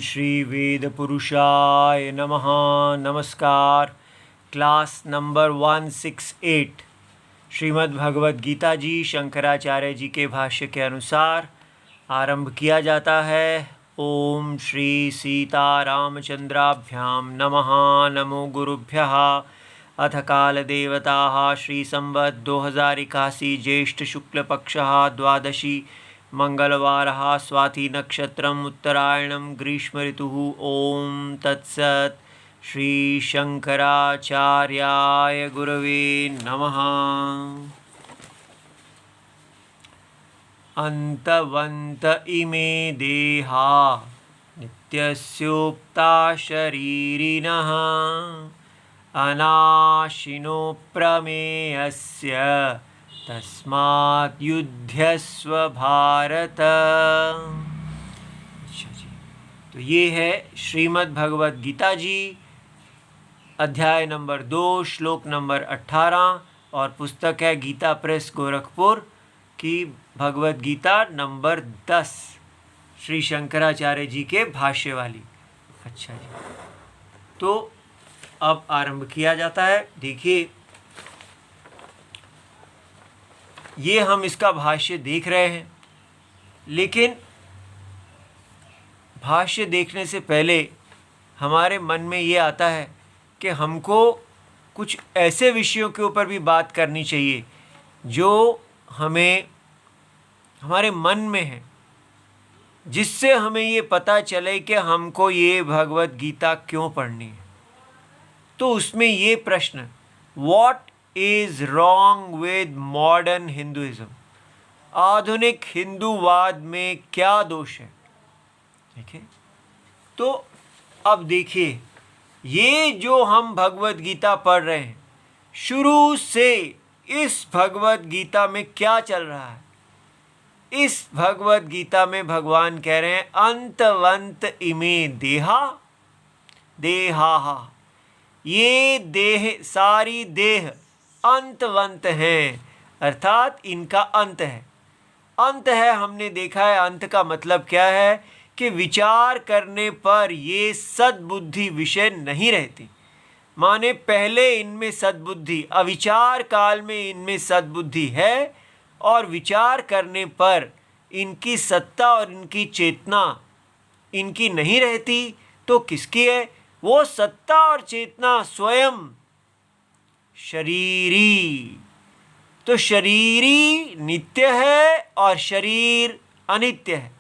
श्री वेद पुरुषाय नमः। नमस्कार। क्लास नंबर 168 श्रीमद् भगवद गीता जी शंकराचार्य जी के भाष्य के अनुसार आरंभ किया जाता है। ओम श्री सीता रामचंद्राभ्याम नमः। नमो गुरुभ्यः। अथ कालदेवताः श्री संवत् 2081 ज्येष्ठ शुक्ल पक्षः द्वादशी मंगलवारः स्वाति नक्षत्रम् उत्तरायणं ग्रीष्म ऋतुः। ओम तत्सत्। श्री शंकराचार्याय गुरवे नमः। अंतवंत इमे देहा नित्यस्योक्ता शरीरिणः अनाशिनो प्रमेयस्य तस्मात् युध्यस्व भारत। अच्छा जी, तो ये है श्रीमद् भगवद गीता जी अध्याय नंबर 2 श्लोक नंबर 18 और पुस्तक है गीता प्रेस गोरखपुर की भगवद गीता नंबर 10 श्री शंकराचार्य जी के भाष्य वाली। अच्छा जी, तो अब आरंभ किया जाता है। देखिए, ये हम इसका भाष्य देख रहे हैं, लेकिन भाष्य देखने से पहले हमारे मन में ये आता है कि हमको कुछ ऐसे विषयों के ऊपर भी बात करनी चाहिए जो हमें हमारे मन में है, जिससे हमें ये पता चले कि हमको ये भगवद गीता क्यों पढ़नी है। तो उसमें ये प्रश्न, what is wrong with modern Hinduism, आधुनिक हिंदूवाद में क्या दोष है। ठीक है, तो अब देखिए, ये जो हम भगवद गीता पढ़ रहे हैं, शुरू से इस भगवद गीता में क्या चल रहा है। इस भगवद गीता में भगवान कह रहे हैं अंतवंत इमे देहा देहा, ये देह, सारी देह अंतवंत हैं, अर्थात इनका अंत है। अंत है, हमने देखा है अंत का मतलब क्या है कि विचार करने पर ये सद्बुद्धि विषय नहीं रहती। माने पहले इनमें सद्बुद्धि, अविचार काल में इनमें सद्बुद्धि है, और विचार करने पर इनकी सत्ता और इनकी चेतना इनकी नहीं रहती। तो किसकी है वो सत्ता और चेतना? स्वयं शरीरी। तो शरीरी नित्य है और शरीर अनित्य है।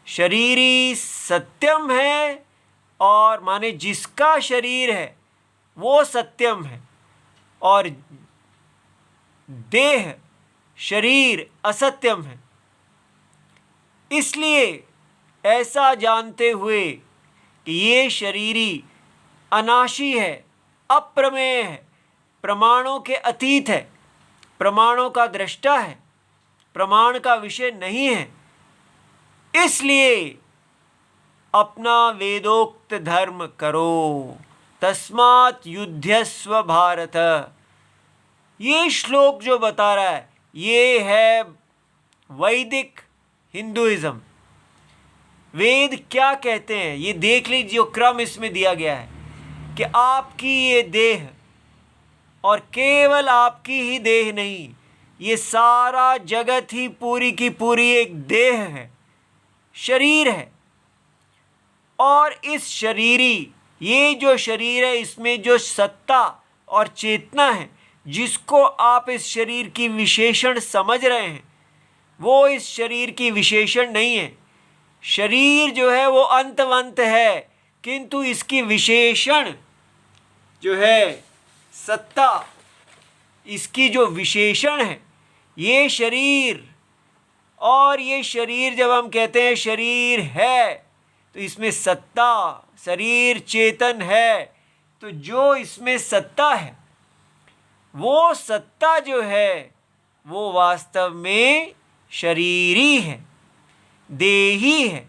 शरीरी सत्यम है, और माने जिसका शरीर है वो सत्यम है, और देह शरीर असत्यम है। इसलिए ऐसा जानते हुए कि ये शरीरी अनाशी है, अप्रमेय है, प्रमाणों के अतीत है, प्रमाणों का दृष्टा है, प्रमाण का विषय नहीं है, इसलिए अपना वेदोक्त धर्म करो, तस्मात् युध्यस्व भारत। ये श्लोक जो बता रहा है ये है वैदिक हिंदुइज्म। वेद क्या कहते हैं ये देख लीजिए, जो क्रम इसमें दिया गया है कि आपकी ये देह, और केवल आपकी ही देह नहीं, ये सारा जगत ही पूरी की पूरी एक देह है, शरीर है। और इस शरीरी, ये जो शरीर है, इसमें जो सत्ता और चेतना है, जिसको आप इस शरीर की विशेषण समझ रहे हैं, वो इस शरीर की विशेषण नहीं है। शरीर जो है वो अंतवंत है, किंतु इसकी विशेषण जो है सत्ता, इसकी जो विशेषण है ये शरीर। और ये शरीर जब हम कहते हैं शरीर है, तो इसमें सत्ता, शरीर चेतन है, तो जो इसमें सत्ता है, वो सत्ता जो है वो वास्तव में शरीरी है, देही है।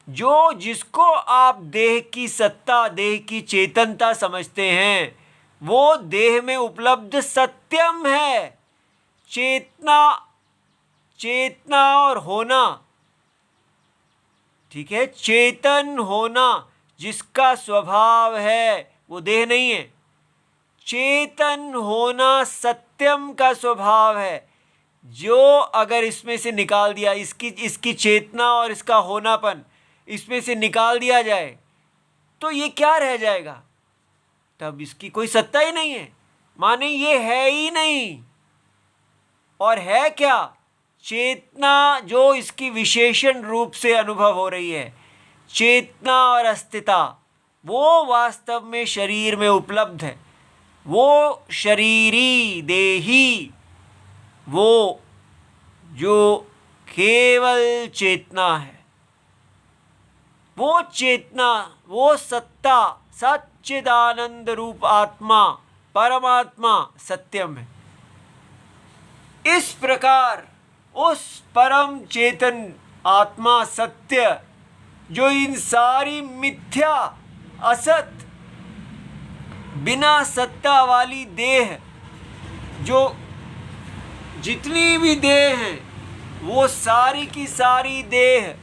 जो जिसको आप देह की सत्ता, देह की चेतनता समझते हैं, वो देह में उपलब्ध सत्यम है। चेतना, चेतना और होना ठीक है, चेतन होना जिसका स्वभाव है वो देह नहीं है। चेतन होना सत्यम का स्वभाव है। जो अगर इसमें से निकाल दिया, इसकी चेतना और इसका होनापन इसमें से निकाल दिया जाए तो ये क्या रह जाएगा? तब इसकी कोई सत्ता ही नहीं है, माने ये है ही नहीं। और है क्या? चेतना जो इसकी विशेषण रूप से अनुभव हो रही है, चेतना और अस्तित्व, वो वास्तव में शरीर में उपलब्ध है। वो शरीरी देही, वो जो केवल चेतना है, वो चेतना, वो सत्ता, सच्चिदानंद रूप आत्मा, परमात्मा सत्यम है। इस प्रकार उस परम चेतन आत्मा सत्य, जो इन सारी मिथ्या असत बिना सत्ता वाली देह, जो जितनी भी देह हैं वो सारी की सारी देह,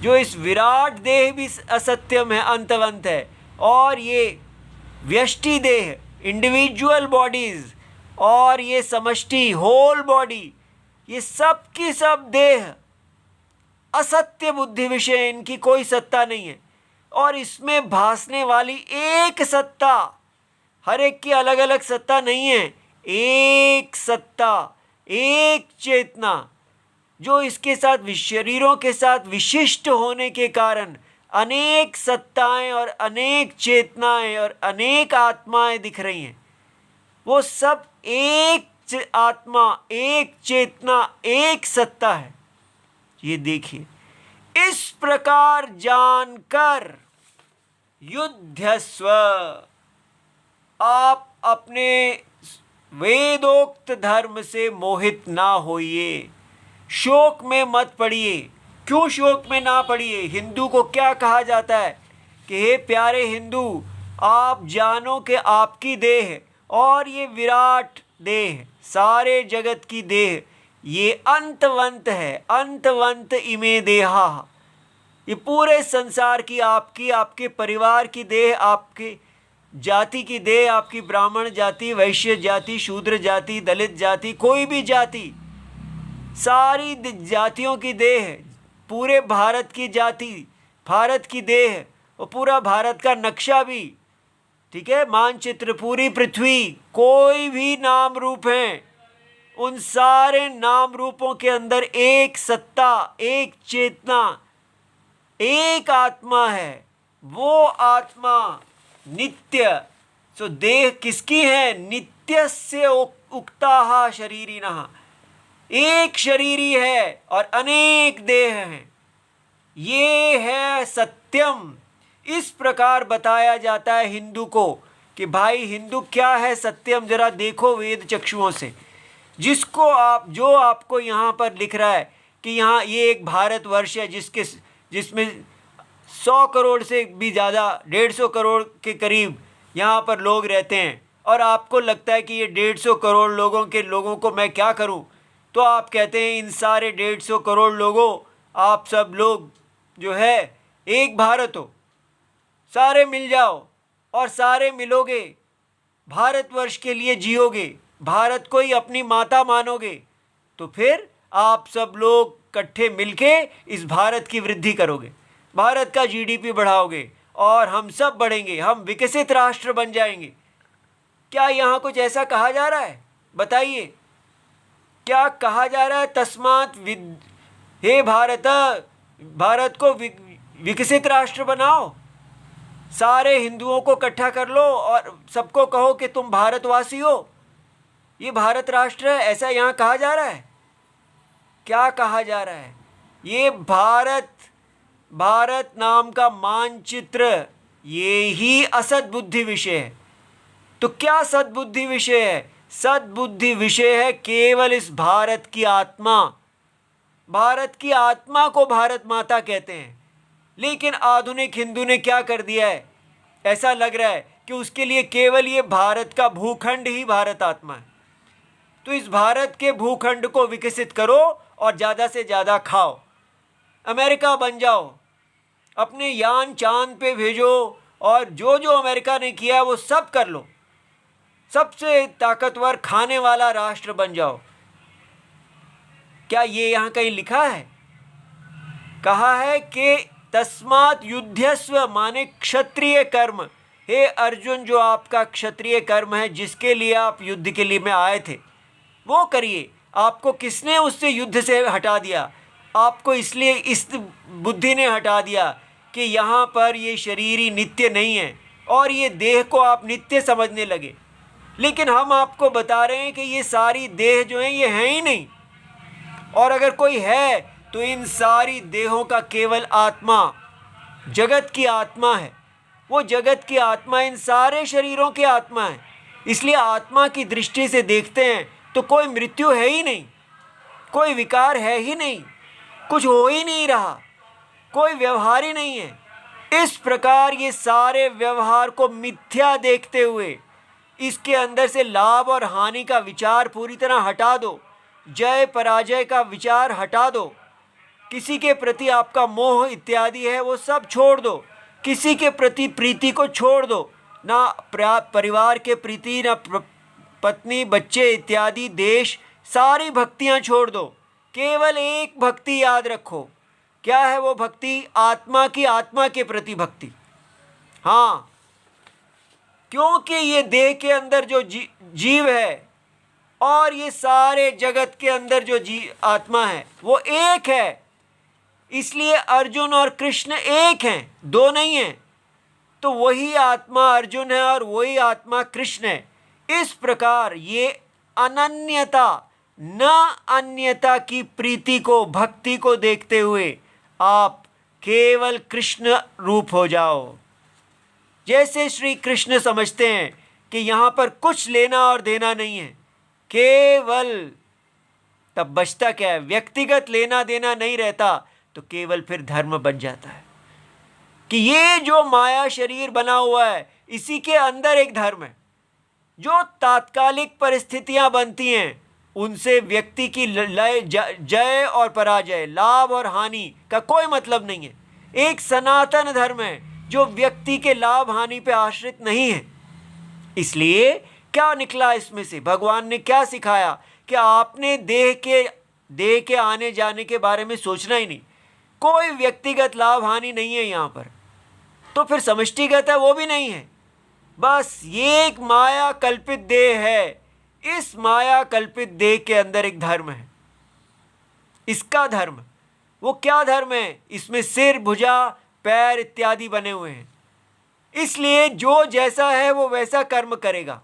जो इस विराट देह भी असत्यम है, अंतवंत है, और ये व्यष्टि देह, इंडिविजुअल बॉडीज, और ये समष्टि होल बॉडी, ये सब की सब देह असत्य बुद्धि विषय, इनकी कोई सत्ता नहीं है। और इसमें भासने वाली एक सत्ता, हर एक की अलग अलग सत्ता नहीं है, एक सत्ता, एक चेतना, जो इसके साथ शरीरों के साथ विशिष्ट होने के कारण अनेक सत्ताएं और अनेक चेतनाएं और अनेक आत्माएं दिख रही हैं। वो सब एक आत्मा, एक चेतना, एक सत्ता है। ये देखिए, इस प्रकार जानकर युध्यस्व, आप अपने वेदोक्त धर्म से मोहित ना होइए, शोक में मत पड़िए। क्यों शोक में ना पड़िए? हिंदू को क्या कहा जाता है कि हे प्यारे हिंदू, आप जानो कि आपकी देह और ये विराट देह, सारे जगत की देह, ये अंतवंत है। अंतवंत इमे देहा, ये पूरे संसार की, आपकी, आपके परिवार की देह, आपकी जाति की देह, आपकी ब्राह्मण जाति, वैश्य जाति, शूद्र जाति, दलित जाति, कोई भी जाति, सारी जातियों की देह, पूरे भारत की जाति, भारत की देह, और पूरा भारत का नक्शा भी, ठीक है, मानचित्र, पूरी पृथ्वी, कोई भी नाम रूप हैं, उन सारे नाम रूपों के अंदर एक सत्ता, एक चेतना, एक आत्मा है। वो आत्मा नित्य। सो देह किसकी है? नित्यस्य उक्ताः शरीरिणः। एक शरीरी है और अनेक देह हैं। ये है सत्यम। इस प्रकार बताया जाता है हिंदू को कि भाई हिंदू क्या है सत्यम, जरा देखो वेद चक्षुओं से। जिसको आप, जो आपको यहाँ पर लिख रहा है कि यहाँ ये एक भारतवर्ष है जिसमें 100 करोड़ से भी ज़्यादा, 150 करोड़ के करीब यहाँ पर लोग रहते हैं, और आपको लगता है कि ये 150 करोड़ लोगों को मैं क्या करूँ? तो आप कहते हैं इन सारे 150 करोड़ लोगों, आप सब लोग जो है एक भारत हो, सारे मिल जाओ और सारे मिलोगे, भारतवर्ष के लिए जियोगे, भारत को ही अपनी माता मानोगे, तो फिर आप सब लोग इकट्ठे मिलके इस भारत की वृद्धि करोगे, भारत का जीडीपी बढ़ाओगे, और हम सब बढ़ेंगे, हम विकसित राष्ट्र बन जाएंगे। क्या यहाँ कुछ ऐसा कहा जा रहा है? बताइए, क्या कहा जा रहा है? तस्मात् हे भारत, भारत को विकसित राष्ट्र बनाओ, सारे हिंदुओं को इकट्ठा कर लो और सबको कहो कि तुम भारतवासी हो, ये भारत राष्ट्र है, ऐसा यहाँ कहा जा रहा है? क्या कहा जा रहा है? ये भारत नाम का मानचित्र, ये ही असद्बुद्धि विषय है। तो क्या सद्बुद्धि विषय है? सद्बुद्धि विषय है केवल इस भारत की आत्मा। भारत की आत्मा को भारत माता कहते हैं, लेकिन आधुनिक हिंदू ने क्या कर दिया है? ऐसा लग रहा है कि उसके लिए केवल ये भारत का भूखंड ही भारत आत्मा है। तो इस भारत के भूखंड को विकसित करो और ज़्यादा से ज़्यादा खाओ, अमेरिका बन जाओ, अपने यान चांद पे भेजो और जो जो अमेरिका ने किया वो सब कर लो, सबसे ताकतवर खाने वाला राष्ट्र बन जाओ। क्या ये यहाँ कहीं लिखा है? कहा है कि तस्मात् युध्यस्व, माने क्षत्रिय कर्म। हे अर्जुन, जो आपका क्षत्रिय कर्म है, जिसके लिए आप युद्ध के लिए में आए थे, वो करिए। आपको किसने उससे युद्ध से हटा दिया? आपको इसलिए इस बुद्धि ने हटा दिया कि यहाँ पर ये शरीर ही नित्य नहीं है और ये देह को आप नित्य समझने लगे। लेकिन हम आपको बता रहे हैं कि ये सारी देह जो है ये है ही नहीं, और अगर कोई है तो इन सारी देहों का केवल आत्मा, जगत की आत्मा है। वो जगत की आत्मा इन सारे शरीरों की आत्मा है। इसलिए आत्मा की दृष्टि से देखते हैं तो कोई मृत्यु है ही नहीं, कोई विकार है ही नहीं, कुछ हो ही नहीं रहा, कोई व्यवहार ही नहीं है। इस प्रकार ये सारे व्यवहार को मिथ्या देखते हुए इसके अंदर से लाभ और हानि का विचार पूरी तरह हटा दो, जय पराजय का विचार हटा दो, किसी के प्रति आपका मोह इत्यादि है वो सब छोड़ दो, किसी के प्रति प्रीति को छोड़ दो, ना परिवार के प्रति, ना पत्नी बच्चे इत्यादि, देश, सारी भक्तियां छोड़ दो। केवल एक भक्ति याद रखो। क्या है वो भक्ति? आत्मा की, आत्मा के प्रति भक्ति। हाँ, क्योंकि ये देह के अंदर जो जीव है और ये सारे जगत के अंदर जो आत्मा है वो एक है। इसलिए अर्जुन और कृष्ण एक हैं, दो नहीं हैं। तो वही आत्मा अर्जुन है और वही आत्मा कृष्ण है। इस प्रकार ये अनन्यता, न अन्यता की प्रीति को, भक्ति को देखते हुए आप केवल कृष्ण रूप हो जाओ। जैसे श्री कृष्ण समझते हैं कि यहाँ पर कुछ लेना और देना नहीं है, केवल, तब बचता क्या है? व्यक्तिगत लेना देना नहीं रहता तो केवल फिर धर्म बन जाता है कि ये जो माया शरीर बना हुआ है इसी के अंदर एक धर्म है। जो तात्कालिक परिस्थितियां बनती हैं उनसे व्यक्ति की लय, जय और पराजय, लाभ और हानि का कोई मतलब नहीं है। एक सनातन धर्म है जो व्यक्ति के लाभ हानि पे आश्रित नहीं है। इसलिए क्या निकला इसमें से? भगवान ने क्या सिखाया कि आपने देह के आने जाने के बारे में सोचना ही नहीं। कोई व्यक्तिगत लाभ हानि नहीं है यहाँ पर, तो फिर समष्टिगत है वो भी नहीं है। बस ये एक माया कल्पित देह है। इस माया कल्पित देह के अंदर एक धर्म है। इसका धर्म, वो क्या धर्म है? इसमें सिर, भुजा, पैर इत्यादि बने हुए हैं। इसलिए जो जैसा है वो वैसा कर्म करेगा।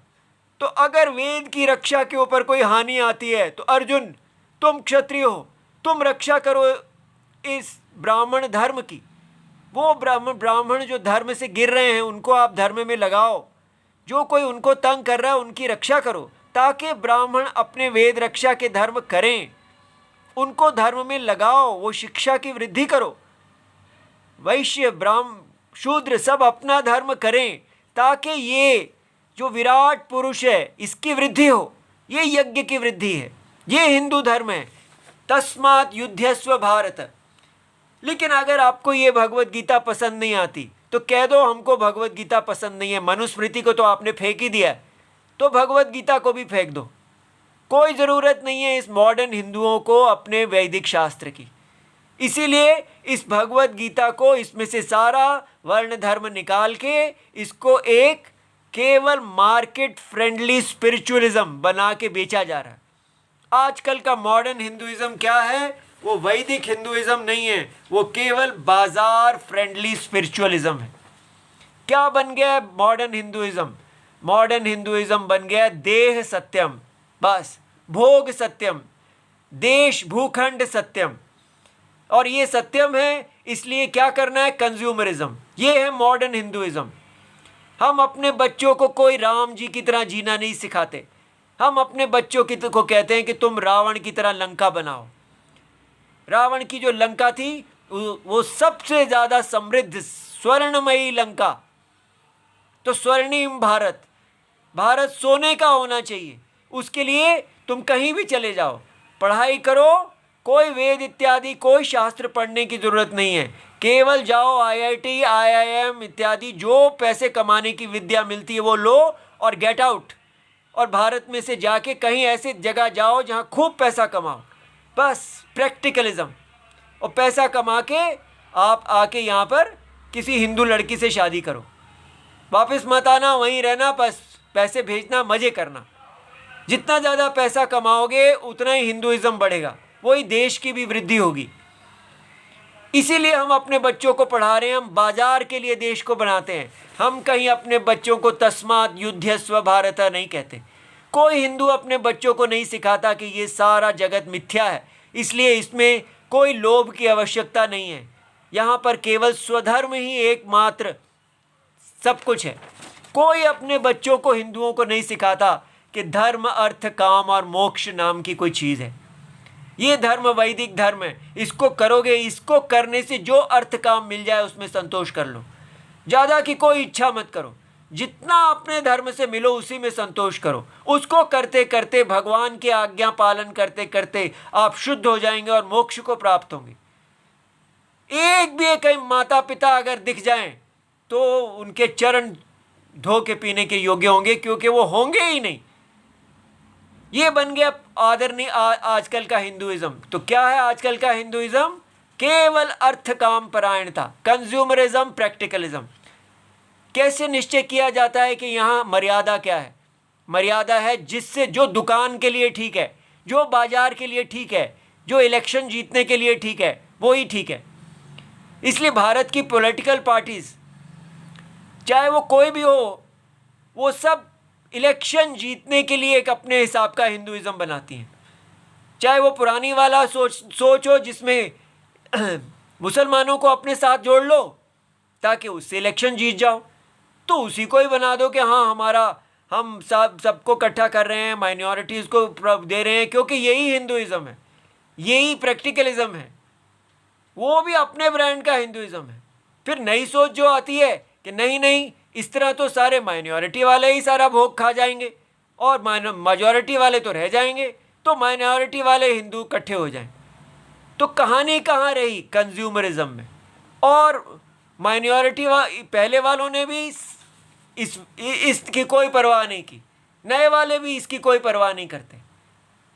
तो अगर वेद की रक्षा के ऊपर कोई हानि आती है तो अर्जुन, तुम क्षत्रिय हो, तुम रक्षा करो इस ब्राह्मण धर्म की। वो ब्राह्मण जो धर्म से गिर रहे हैं उनको आप धर्म में लगाओ। जो कोई उनको तंग कर रहा है उनकी रक्षा करो, ताकि ब्राह्मण अपने वेद रक्षा के धर्म करें। उनको धर्म में लगाओ, वो शिक्षा की वृद्धि करो। वैश्य, ब्राह्मण, शूद्र सब अपना धर्म करें, ताकि ये जो विराट पुरुष है इसकी वृद्धि हो। ये यज्ञ की वृद्धि है, ये हिंदू धर्म है। तस्मात् युध्यस्व भारत। लेकिन अगर आपको ये भगवत गीता पसंद नहीं आती तो कह दो हमको भगवत गीता पसंद नहीं है। मनुस्मृति को तो आपने फेंक ही दिया, तो भगवत गीता को भी फेंक दो। कोई ज़रूरत नहीं है इस मॉडर्न हिंदुओं को अपने वैदिक शास्त्र की। इसीलिए इस भगवत गीता को, इसमें से सारा वर्ण धर्म निकाल के इसको एक केवल मार्केट फ्रेंडली स्पिरिचुअलिज्म बना के बेचा जा रहा है। आजकल का मॉडर्न हिंदुइज्म क्या है? वो वैदिक हिंदुइज्म नहीं है, वो केवल बाजार फ्रेंडली स्पिरिचुअलिज्म है। क्या बन गया है मॉडर्न हिंदुइज्म? मॉडर्न हिंदुइज्म बन गया देह सत्यम, बस, भोग सत्यम, देश भूखंड सत्यम। और ये सत्यम है, इसलिए क्या करना है? कंज्यूमरिज्म। ये है मॉडर्न हिंदुइज्म। हम अपने बच्चों को कोई राम जी की तरह जीना नहीं सिखाते। हम अपने बच्चों को कहते हैं कि तुम रावण की तरह लंका बनाओ। रावण की जो लंका थी वो सबसे ज़्यादा समृद्ध स्वर्णमयी लंका। तो स्वर्णिम भारत, भारत सोने का होना चाहिए। उसके लिए तुम कहीं भी चले जाओ, पढ़ाई करो, कोई वेद इत्यादि कोई शास्त्र पढ़ने की ज़रूरत नहीं है। केवल जाओ आईआईटी, आईआईएम इत्यादि जो पैसे कमाने की विद्या मिलती है वो लो और गेट आउट। और भारत में से जाके कहीं ऐसी जगह जाओ जहाँ खूब पैसा कमाओ, बस प्रैक्टिकलिज्म। और पैसा कमा के आप आके यहाँ पर किसी हिंदू लड़की से शादी करो, वापस मत आना, वहीं रहना, बस पैसे भेजना, मज़े करना। जितना ज़्यादा पैसा कमाओगे उतना ही हिंदुइज्म बढ़ेगा, वही देश की भी वृद्धि होगी। इसीलिए हम अपने बच्चों को पढ़ा रहे हैं, हम बाजार के लिए देश को बनाते हैं। हम कहीं अपने बच्चों को तस्मात् युध्यस्व भारत नहीं कहते। कोई हिंदू अपने बच्चों को नहीं सिखाता कि ये सारा जगत मिथ्या है, इसलिए इसमें कोई लोभ की आवश्यकता नहीं है। यहाँ पर केवल स्वधर्म ही एकमात्र सब कुछ है। कोई अपने बच्चों को, हिंदुओं को नहीं सिखाता कि धर्म, अर्थ, काम और मोक्ष नाम की कोई चीज़ है। ये धर्म वैदिक धर्म है, इसको करोगे, इसको करने से जो अर्थ काम मिल जाए उसमें संतोष कर लो, ज़्यादा की कोई इच्छा मत करो। जितना अपने धर्म से मिलो उसी में संतोष करो। उसको करते करते, भगवान की आज्ञा पालन करते करते आप शुद्ध हो जाएंगे और मोक्ष को प्राप्त होंगे। एक भी कहीं माता पिता अगर दिख जाएं तो उनके चरण धो के पीने के योग्य होंगे, क्योंकि वो होंगे ही नहीं। ये बन गया आदरणीय आजकल का हिंदुइज्म। तो क्या है आजकल का हिंदुइज्म? केवल अर्थ काम परायणता, कंज्यूमरिज्म, प्रैक्टिकलिज्म। कैसे निश्चय किया जाता है कि यहाँ मर्यादा क्या है? मर्यादा है जिससे, जो दुकान के लिए ठीक है, जो बाजार के लिए ठीक है, जो इलेक्शन जीतने के लिए ठीक है, वो ही ठीक है। इसलिए भारत की पॉलिटिकल पार्टीज, चाहे वो कोई भी हो, वो सब इलेक्शन जीतने के लिए एक अपने हिसाब का हिंदुइज्म बनाती हैं। चाहे वो पुरानी वाला सोच हो जिसमें मुसलमानों को अपने साथ जोड़ लो ताकि उससे इलेक्शन जीत जाओ, तो उसी को ही बना दो कि हाँ हमारा, हम सबको इकट्ठा कर रहे हैं, माइनॉरिटीज़ को दे रहे हैं, क्योंकि यही हिंदुइज्म है, यही प्रैक्टिकलिज्म है। वो भी अपने ब्रांड का हिंदुइज्म है। फिर नई सोच जो आती है कि नहीं नहीं, इस तरह तो सारे माइनॉरिटी वाले ही सारा भोग खा जाएंगे और मेजॉरिटी वाले तो रह जाएंगे, तो माइनॉरिटी वाले हिंदू इकट्ठे हो जाएं। तो कहानी कहाँ रही? कंज्यूमरिज्म में। और माइनॉरिटी पहले वालों ने भी इसकी कोई परवाह नहीं की, नए वाले भी इसकी कोई परवाह नहीं करते।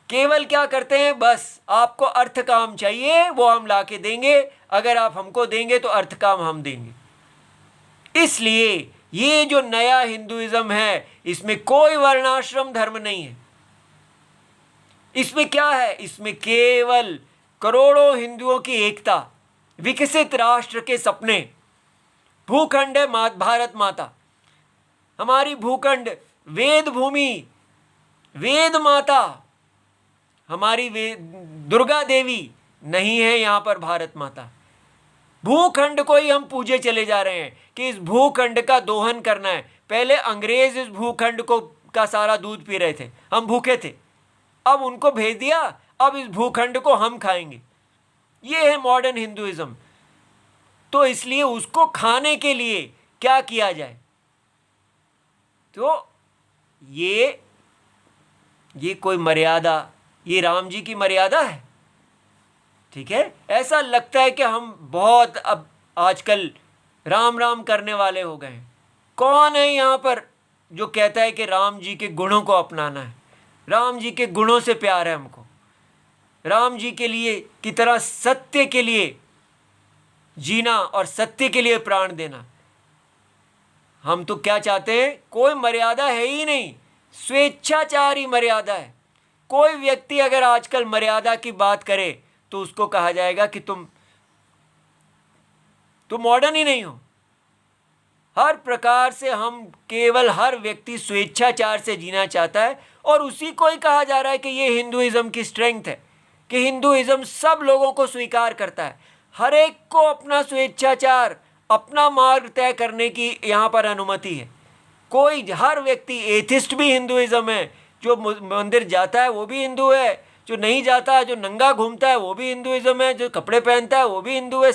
केवल क्या करते हैं, बस आपको अर्थ काम चाहिए वो हम ला के देंगे, अगर आप हमको देंगे तो अर्थ काम हम देंगे। इसलिए ये जो नया हिंदुइज्म है इसमें कोई वर्णाश्रम धर्म नहीं है। इसमें क्या है? इसमें केवल करोड़ों हिंदुओं की एकता, विकसित राष्ट्र के सपने। भूखंड है भारत माता, हमारी भूखंड, वेद भूमि, वेद माता, हमारी दुर्गा देवी नहीं है यहाँ पर भारत माता। भूखंड को ही हम पूजे चले जा रहे हैं कि इस भूखंड का दोहन करना है। पहले अंग्रेज इस भूखंड को का सारा दूध पी रहे थे, हम भूखे थे, अब उनको भेज दिया, अब इस भूखंड को हम खाएंगे। ये है मॉडर्न हिंदुइज्म। तो इसलिए उसको खाने के लिए क्या किया जाए? तो ये कोई मर्यादा, ये राम जी की मर्यादा है? ठीक है, ऐसा लगता है कि हम बहुत अब आजकल राम राम करने वाले हो गए हैं। कौन है यहाँ पर जो कहता है कि राम जी के गुणों को अपनाना है? राम जी के गुणों से प्यार है हमको, राम जी के लिए की तरह सत्य के लिए जीना और सत्य के लिए प्राण देना। हम तो क्या चाहते हैं? कोई मर्यादा है ही नहीं, स्वेच्छाचारी मर्यादा है। कोई व्यक्ति अगर आजकल मर्यादा की बात करे तो उसको कहा जाएगा कि तुम मॉडर्न ही नहीं हो। हर प्रकार से हम केवल, हर व्यक्ति स्वेच्छाचार से जीना चाहता है और उसी को ही कहा जा रहा है कि ये हिंदुइज्म की स्ट्रेंथ है कि हिंदुइज्म सब लोगों को स्वीकार करता है। हर एक को अपना स्वेच्छाचार, अपना मार्ग तय करने की यहाँ पर अनुमति है। कोई, हर व्यक्ति, एथिस्ट भी हिंदुइज्म है, जो मंदिर जाता है वो भी हिंदू है, जो नहीं जाता, जो नंगा घूमता है वो भी हिंदुइज्म है, जो कपड़े पहनता है वो भी हिंदू है।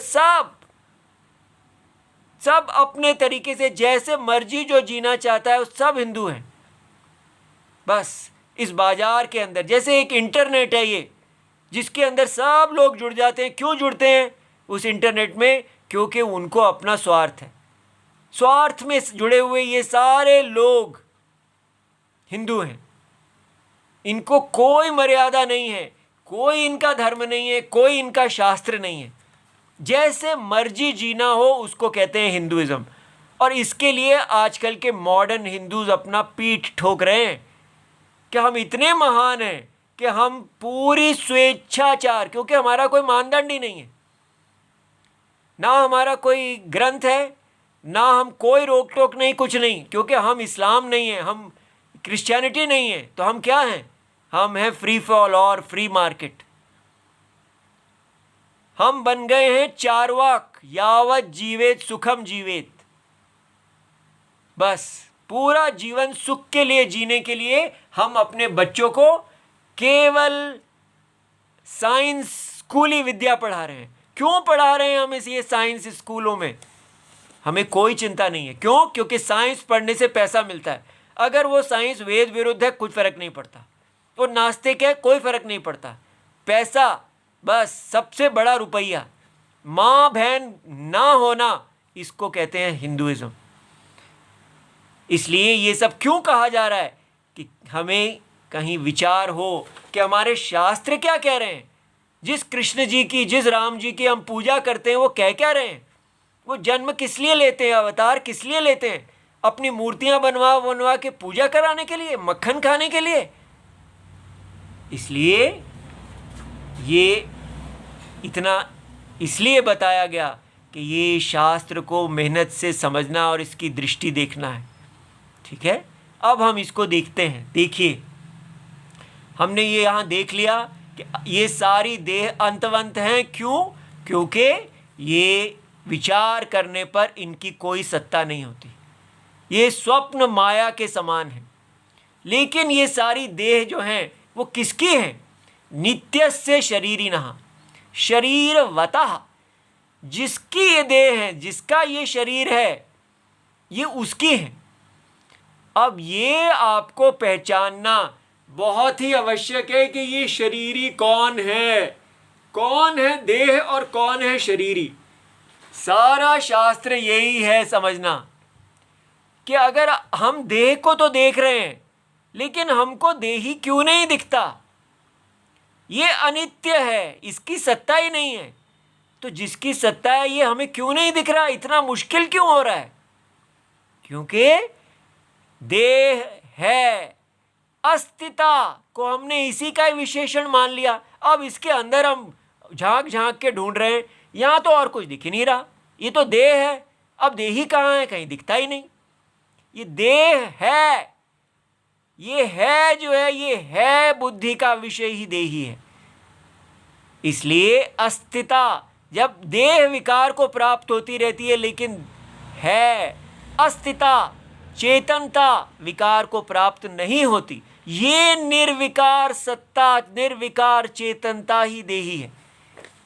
सब अपने तरीके से जैसे मर्जी जो जीना चाहता है वो सब हिंदू हैं। बस इस बाजार के अंदर जैसे एक इंटरनेट है ये, जिसके अंदर सब लोग जुड़ जाते हैं। क्यों जुड़ते हैं उस इंटरनेट में? क्योंकि उनको अपना स्वार्थ है। स्वार्थ में जुड़े हुए ये सारे लोग हिंदू हैं, इनको कोई मर्यादा नहीं है, कोई इनका धर्म नहीं है, कोई इनका शास्त्र नहीं है, जैसे मर्जी जीना हो उसको कहते हैं हिंदुइज्म। और इसके लिए आजकल के मॉडर्न हिंदूज अपना पीठ ठोक रहे हैं कि हम इतने महान हैं कि हम पूरी स्वेच्छाचार, क्योंकि हमारा कोई मानदंड ही नहीं है, ना हमारा कोई ग्रंथ है, ना हम कोई रोक टोक नहीं, कुछ नहीं, क्योंकि हम इस्लाम नहीं है, हम क्रिश्चियनिटी नहीं है, तो हम क्या हैं? हम हैं फ्री फॉल और फ्री मार्केट। हम बन गए हैं चारवाक, यावत जीवेत सुखम जीवेत। बस पूरा जीवन सुख के लिए जीने के लिए हम अपने बच्चों को केवल साइंस स्कूली विद्या पढ़ा रहे हैं। क्यों पढ़ा रहे हैं हम ये साइंस स्कूलों में? हमें कोई चिंता नहीं है। क्यों? क्योंकि साइंस पढ़ने से पैसा मिलता है। अगर वो साइंस वेद विरुद्ध है, कुछ फर्क नहीं पड़ता। वो नास्तिक है, कोई फर्क नहीं पड़ता। पैसा, बस सबसे बड़ा रुपया, माँ बहन ना होना, इसको कहते हैं हिंदुइज्म। इसलिए ये सब क्यों कहा जा रहा है कि हमें कहीं विचार हो कि हमारे शास्त्र क्या कह रहे हैं। जिस कृष्ण जी की, जिस राम जी की हम पूजा करते हैं, वो कह क्या रहे हैं? वो जन्म किस लिए लेते हैं? अवतार किस लिए लेते हैं? अपनी मूर्तियां बनवा बनवा के पूजा कराने के लिए, मक्खन खाने के लिए? इसलिए ये इतना इसलिए बताया गया कि ये शास्त्र को मेहनत से समझना और इसकी दृष्टि देखना है। ठीक है, अब हम इसको देखते हैं। देखिए, हमने ये यहाँ देख लिया कि ये सारी देह अंतवंत हैं। क्यों? क्योंकि ये विचार करने पर इनकी कोई सत्ता नहीं होती, ये स्वप्न माया के समान है। लेकिन ये सारी देह जो हैं वो किसकी हैं? नित्यस्य शरीरिणः, शरीरवतः। जिसकी ये देह है, जिसका ये शरीर है, ये उसकी है। अब ये आपको पहचानना बहुत ही आवश्यक है कि ये शरीरी कौन है, कौन है देह और कौन है शरीरी। सारा शास्त्र यही है समझना कि अगर हम देह को तो देख रहे हैं, लेकिन हमको देही क्यों नहीं दिखता? ये अनित्य है, इसकी सत्ता ही नहीं है। तो जिसकी सत्ता है ये हमें क्यों नहीं दिख रहा? इतना मुश्किल क्यों हो रहा है? क्योंकि देह है, अस्तिता को हमने इसी का ही विशेषण मान लिया। अब इसके अंदर हम झांक झांक के ढूंढ रहे हैं, यहाँ तो और कुछ दिख ही नहीं रहा, ये तो देह है। अब देही कहाँ है? कहीं दिखता ही नहीं। ये देह है, ये है जो है, ये है बुद्धि का विषय ही देही है। इसलिए अस्तिता, जब देह विकार को प्राप्त होती रहती है, लेकिन है अस्तिता, चेतनता विकार को प्राप्त नहीं होती। ये निर्विकार सत्ता, निर्विकार चेतनता ही देही है,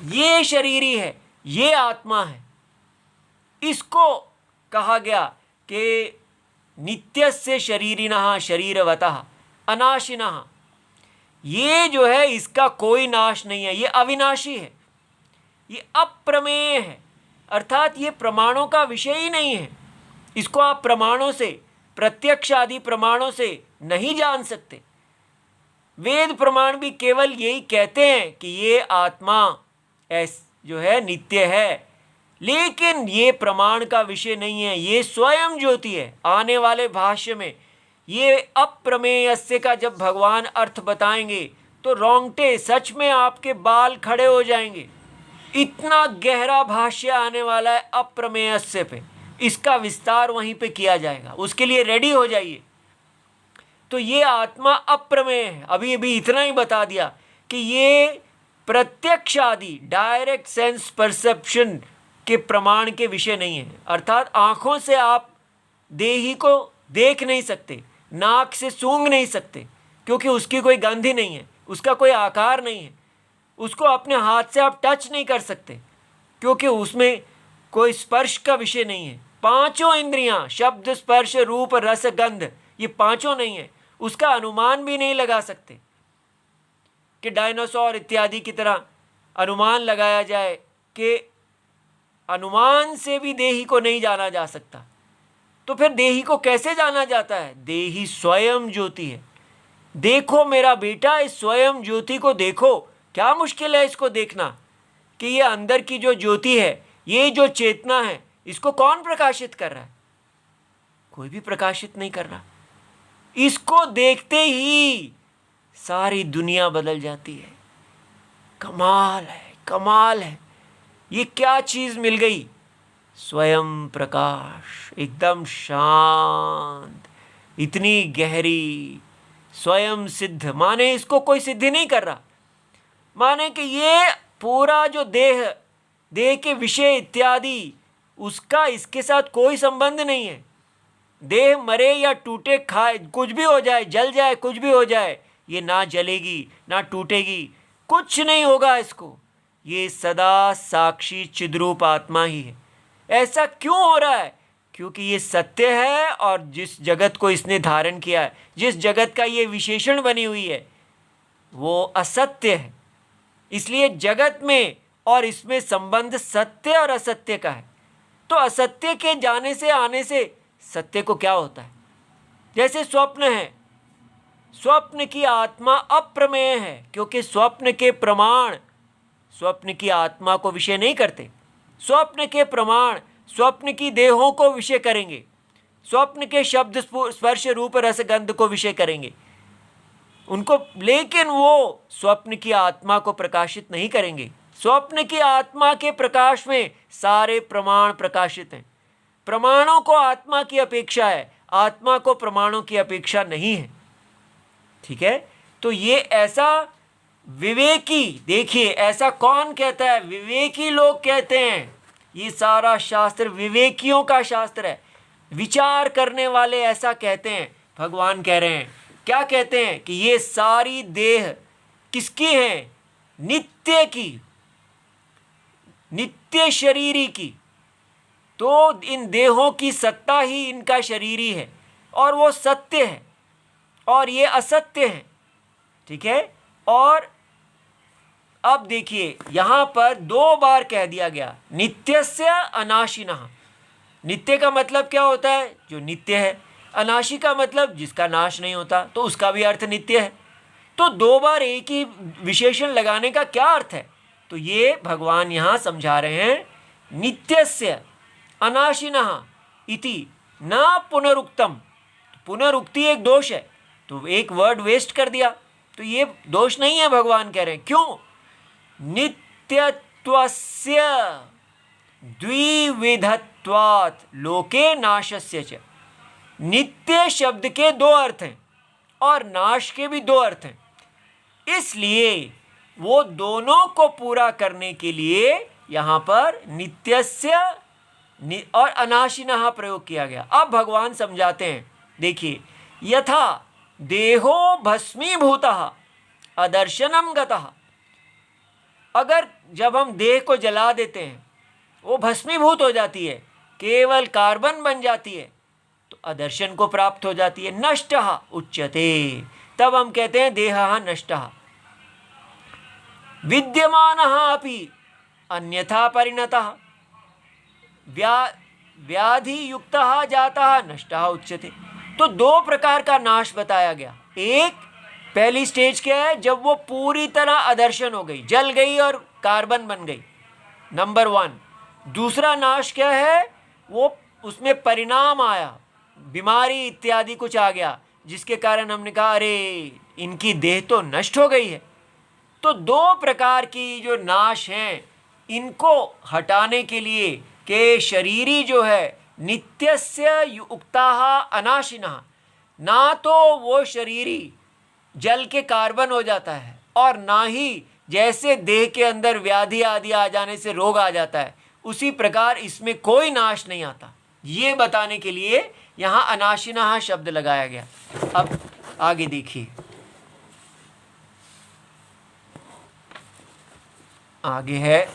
ये शरीरी है, ये आत्मा है। इसको कहा गया कि नित्यस्य शरीरिणः शरीरवतः अनाशिनः। ये जो है इसका कोई नाश नहीं है, ये अविनाशी है, ये अप्रमेय है, अर्थात ये प्रमाणों का विषय ही नहीं है। इसको आप प्रमाणों से, प्रत्यक्ष आदि प्रमाणों से नहीं जान सकते। वेद प्रमाण भी केवल यही कहते हैं कि ये आत्मा जो है नित्य है, लेकिन ये प्रमाण का विषय नहीं है, ये स्वयं ज्योति है। आने वाले भाष्य में ये अप्रमेयस्य का जब भगवान अर्थ बताएंगे तो रोंगटे, सच में आपके बाल खड़े हो जाएंगे। इतना गहरा भाष्य आने वाला है अप्रमेयस्य पे, इसका विस्तार वहीं पे किया जाएगा, उसके लिए रेडी हो जाइए। तो ये आत्मा अप्रमेय है। अभी इतना ही बता दिया कि ये प्रत्यक्ष आदि डायरेक्ट सेंस परसेप्शन के प्रमाण के विषय नहीं है, अर्थात आँखों से आप देही को देख नहीं सकते, नाक से सूंघ नहीं सकते, क्योंकि उसकी कोई गंध ही नहीं है, उसका कोई आकार नहीं है। उसको अपने हाथ से आप टच नहीं कर सकते, क्योंकि उसमें कोई स्पर्श का विषय नहीं है। पांचों इंद्रियां, शब्द स्पर्श रूप रस गंध, ये पांचों नहीं है। उसका अनुमान भी नहीं लगा सकते कि डायनासोर इत्यादि की तरह अनुमान लगाया जाए कि अनुमान से भी देही को नहीं जाना जा सकता। तो फिर देही को कैसे जाना जाता है? देही स्वयं ज्योति है। देखो मेरा बेटा, इस स्वयं ज्योति को देखो। क्या मुश्किल है इसको देखना कि ये अंदर की जो ज्योति है, ये जो चेतना है, इसको कौन प्रकाशित कर रहा है? कोई भी प्रकाशित नहीं कर रहा। इसको देखते ही सारी दुनिया बदल जाती है। कमाल है, कमाल है। ये क्या चीज मिल गई? स्वयं प्रकाश, एकदम शांत, इतनी गहरी, स्वयं सिद्ध। माने इसको कोई सिद्ध नहीं कर रहा, माने कि ये पूरा जो देह, देह के विषय इत्यादि, उसका इसके साथ कोई संबंध नहीं है। देह मरे या टूटे, खाए, कुछ भी हो जाए, जल जाए, कुछ भी हो जाए, ये ना जलेगी ना टूटेगी, कुछ नहीं होगा इसको। ये सदा साक्षी चिद्रूप आत्मा ही है। ऐसा क्यों हो रहा है? क्योंकि ये सत्य है, और जिस जगत को इसने धारण किया है, जिस जगत का ये विशेषण बनी हुई है, वो असत्य है। इसलिए जगत में और इसमें संबंध सत्य और असत्य का है। तो असत्य के जाने से, आने से सत्य को क्या होता है? जैसे स्वप्न है, स्वप्न की आत्मा अप्रमेय है, क्योंकि स्वप्न के प्रमाण स्वप्न की आत्मा को विषय नहीं करते। स्वप्न के प्रमाण स्वप्न की देहों को विषय करेंगे, स्वप्न के शब्द, स्पर्श, रूप, रस, गंध को विषय करेंगे उनको, लेकिन वो स्वप्न की आत्मा को प्रकाशित नहीं करेंगे। स्वप्न की आत्मा के प्रकाश में सारे प्रमाण प्रकाशित हैं। प्रमाणों को आत्मा की अपेक्षा है, आत्मा को प्रमाणों की अपेक्षा नहीं है। ठीक है? तो ये ऐसा विवेकी, देखिए ऐसा कौन कहता है? विवेकी लोग कहते हैं। ये सारा शास्त्र विवेकियों का शास्त्र है, विचार करने वाले ऐसा कहते हैं। भगवान कह रहे हैं, क्या कहते हैं? कि ये सारी देह किसकी है? नित्य की, नित्य शरीरी की। तो इन देहों की सत्ता ही इनका शरीरी है, और वो सत्य है, और ये असत्य है। ठीक है? और अब देखिए यहां पर 2 बार कह दिया गया, नित्यस्य अनाशिनः। नित्य का मतलब क्या होता है? जो नित्य है। अनाशी का मतलब जिसका नाश नहीं होता, तो उसका भी अर्थ नित्य है। तो 2 बार एक ही विशेषण लगाने का क्या अर्थ है? तो ये भगवान यहां समझा रहे हैं, नित्यस्य अनाशिनः इति न पुनरुक्तम। पुनरुक्ति एक दोष है, तो एक वर्ड वेस्ट कर दिया, तो ये दोष नहीं है। भगवान कह रहे हैं क्यों? नित्यत्वस्य द्विविधत्वात् लोके नाशस्य च। नित्य शब्द के 2 अर्थ हैं और नाश के भी 2 अर्थ हैं। इसलिए वो दोनों को पूरा करने के लिए यहां पर नित्यस्य और अनाशिनः प्रयोग किया गया। अब भगवान समझाते हैं, देखिए, यथा देहो भस्मीभूतः अदर्शनम गतः। अगर जब हम देह को जला देते हैं, वो भस्मीभूत हो जाती है, केवल कार्बन बन जाती है, तो अदर्शन को प्राप्त हो जाती है। नष्टः उच्यते, तब हम कहते हैं देहः नष्टः। विद्यमानः अपि अन्यथा परिणतः व्याधि युक्तः जातः नष्टः उच्यते। तो 2 प्रकार का नाश बताया गया। एक, पहली स्टेज क्या है? जब वो पूरी तरह अदर्शन हो गई, जल गई और कार्बन बन गई, नंबर 1। दूसरा नाश क्या है? वो उसमें परिणाम आया, बीमारी इत्यादि कुछ आ गया, जिसके कारण हमने कहा अरे इनकी देह तो नष्ट हो गई है। तो 2 प्रकार की जो नाश हैं, इनको हटाने के लिए के शरीरी जो है नित्यस्य युक्ताः अनाशिनः, ना तो वो शरीरी जल के कार्बन हो जाता है, और ना ही जैसे देह के अंदर व्याधि आदि आ जाने से रोग आ जाता है, उसी प्रकार इसमें कोई नाश नहीं आता। ये बताने के लिए यहाँ अनाशिनः शब्द लगाया गया। अब आगे देखिए, आगे है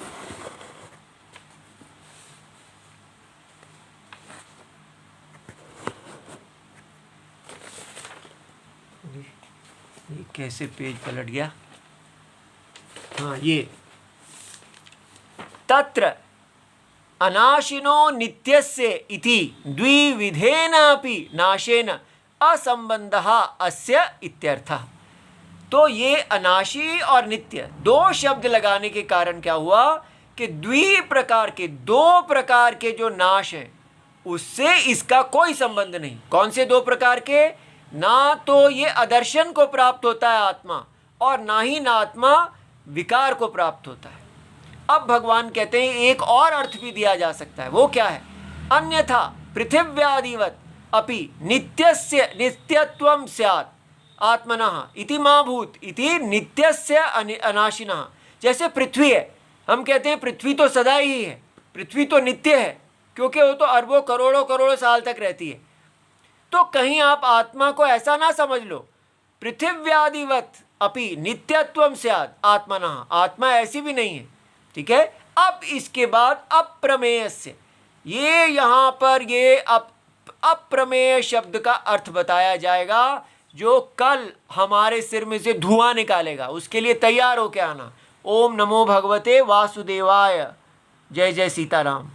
ये कैसे पेज पलट गया? हाँ, ये तत्र अनाशिनो नित्यस्य इति द्विविधेन अपि नाशेन असंबंधः अस्य इत्यर्थः। तो ये अनाशी और नित्य दो शब्द लगाने के कारण क्या हुआ कि दो प्रकार के जो नाश हैं उससे इसका कोई संबंध नहीं। कौन से दो प्रकार के? ना तो ये अदर्शन को प्राप्त होता है आत्मा, और ना ही ना आत्मा विकार को प्राप्त होता है। अब भगवान कहते हैं एक और अर्थ भी दिया जा सकता है। वो क्या है? अन्यथा पृथिव्यादिवत अपि नित्यस्य नित्यत्वं स्यात् आत्मनः इति मा भूत इति नित्यस्य अनाशिनः। जैसे पृथ्वी है, हम कहते हैं पृथ्वी तो सदा ही है, पृथ्वी तो नित्य है, क्योंकि वो तो अरबों करोड़ों करोड़ों साल तक रहती है। तो कहीं आप आत्मा को ऐसा ना समझ लो, पृथिव्यादिवत अपि नित्यत्वं स्यात् आत्मनः, आत्मा ऐसी भी नहीं है। ठीक है। अब इसके बाद अप्रमेयस्य, ये यहाँ पर ये अप्रमेय शब्द का अर्थ बताया जाएगा, जो कल हमारे सिर में से धुआं निकालेगा। उसके लिए तैयार हो के आना। ओम नमो भगवते वासुदेवाय। जय जय सीताराम।